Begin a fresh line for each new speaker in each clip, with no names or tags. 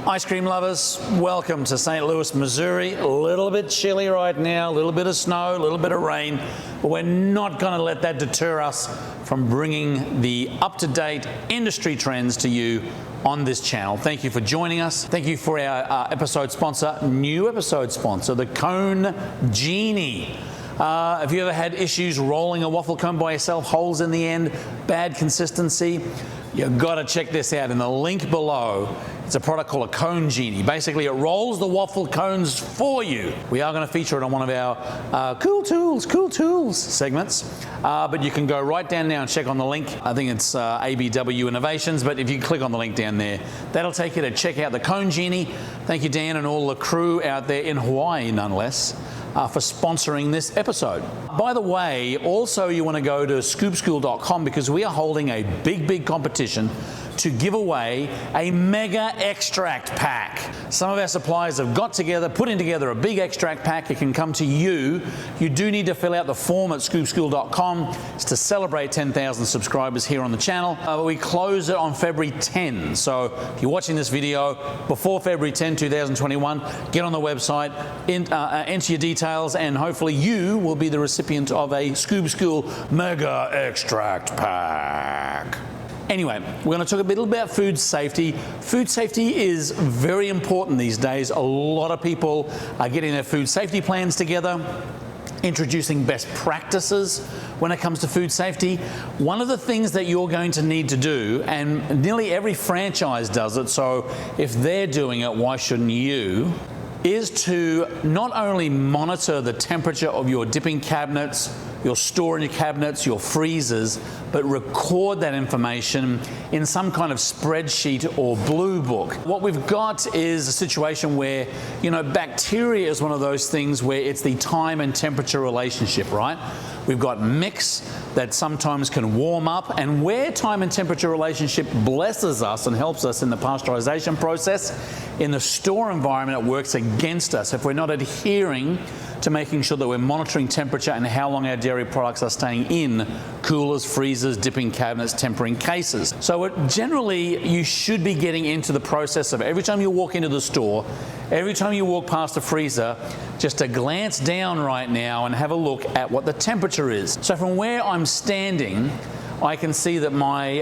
Ice cream lovers, welcome to St. Louis, Missouri. A little bit chilly right now, a little bit of snow, a little bit of rain, but we're not going to let that deter us from bringing the up-to-date industry trends to you on this channel. Thank you for joining us. Thank you for our episode sponsor, new episode sponsor, the Cone Genie. Have you ever had issues rolling a waffle cone by yourself, holes in the end, bad consistency? You've got to check this out in the link below. It's a product called a Cone Genie. Basically, it rolls the waffle cones for you. We are going to feature it on one of our cool tools segments. But you can go right down now and check on the link. I think it's ABW Innovations, but if you click on the link down there, that'll take you to check out the Cone Genie. Thank you, Dan, and all the crew out there in Hawaii, none less, for sponsoring this episode. By the way, also you want to go to scoopschool.com because we are holding a big competition to give away a mega extract pack. Some of our suppliers have got together, putting together a big extract pack. It can come to you. You do need to fill out the form at scoopschool.com. It's to celebrate 10,000 subscribers here on the channel. We close it on February 10. So if you're watching this video before February 10, 2021, get on the website, enter your details, and hopefully you will be the recipient of a Scoop School mega extract pack. Anyway, we're going to talk a bit about food safety. Food safety is very important these days. A lot of people are getting their food safety plans together, introducing best practices when it comes to food safety. One of the things that you're going to need to do, and nearly every franchise does it, so if they're doing it, why shouldn't you, is to not only monitor the temperature of your dipping cabinets, your storage cabinets, your freezers, but record that information in some kind of spreadsheet or blue book. What we've got is a situation where, bacteria is one of those things where it's the time and temperature relationship, right? We've got mix that sometimes can warm up, and where time and temperature relationship blesses us and helps us in the pasteurization process, in the store environment it works against us if we're not adhering to making sure that we're monitoring temperature and how long our dairy products are staying in coolers, freezers, dipping cabinets, tempering cases. So generally you should be getting into the process of every time you walk into the store, every time you walk past the freezer, just to glance down right now and have a look at what the temperature is. So from where I'm standing, I can see that my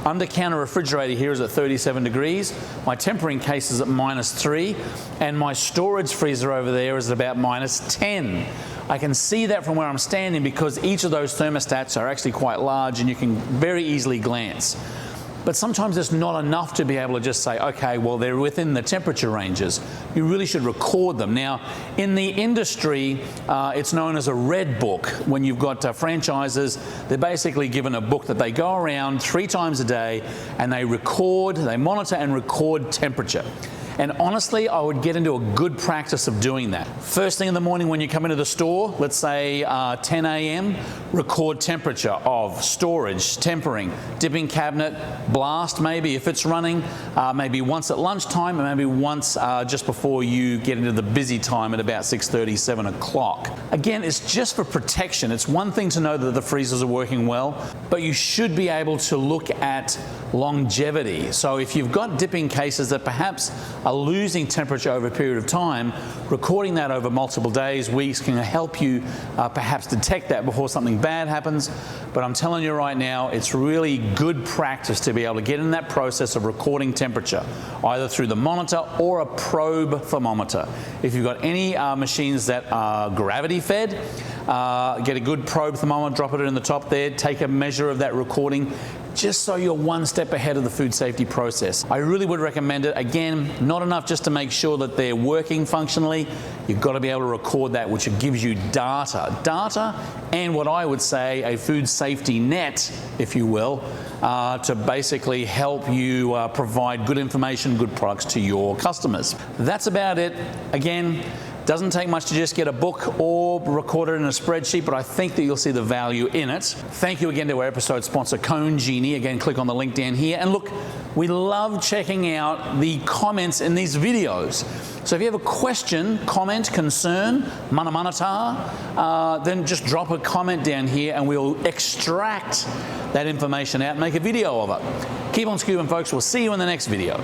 under-counter refrigerator here is at 37 degrees, my tempering case is at -3, and my storage freezer over there is at about -10. I can see that from where I'm standing because each of those thermostats are actually quite large and you can very easily glance. But sometimes it's not enough to be able to just say, okay, well, they're within the temperature ranges. You really should record them. Now, in the industry, it's known as a red book. When you've got franchises, they're basically given a book that they go around 3 times a day and they monitor and record temperature. And honestly, I would get into a good practice of doing that. First thing in the morning when you come into the store, let's say 10 a.m., record temperature of storage, tempering, dipping cabinet, blast maybe if it's running, maybe once at lunchtime and maybe once just before you get into the busy time at about 6:30, 7 o'clock. Again, it's just for protection. It's one thing to know that the freezers are working well, but you should be able to look at longevity. So if you've got dipping cases that perhaps are losing temperature over a period of time, recording that over multiple days, weeks can help you perhaps detect that before something bad happens. But I'm telling you right now, it's really good practice to be able to get in that process of recording temperature, either through the monitor or a probe thermometer. If you've got any machines that are gravity fed, get a good probe thermometer, drop it in the top there, take a measure of that recording, just so you're one step ahead of the food safety process. I really would recommend it. Again, not enough just to make sure that they're working functionally. You've got to be able to record that, which gives you data and what I would say a food safety net, if you will, to basically help you provide good information, good products to your customers. That's about it. Again, doesn't take much to just get a book or record it in a spreadsheet, but I think that you'll see the value in it. Thank you again to our episode sponsor, Cone Genie. Again, click on the link down here. And look, we love checking out the comments in these videos. So if you have a question, comment, concern, mana manata, then just drop a comment down here and we'll extract that information out and make a video of it. Keep on scooping, folks. We'll see you in the next video.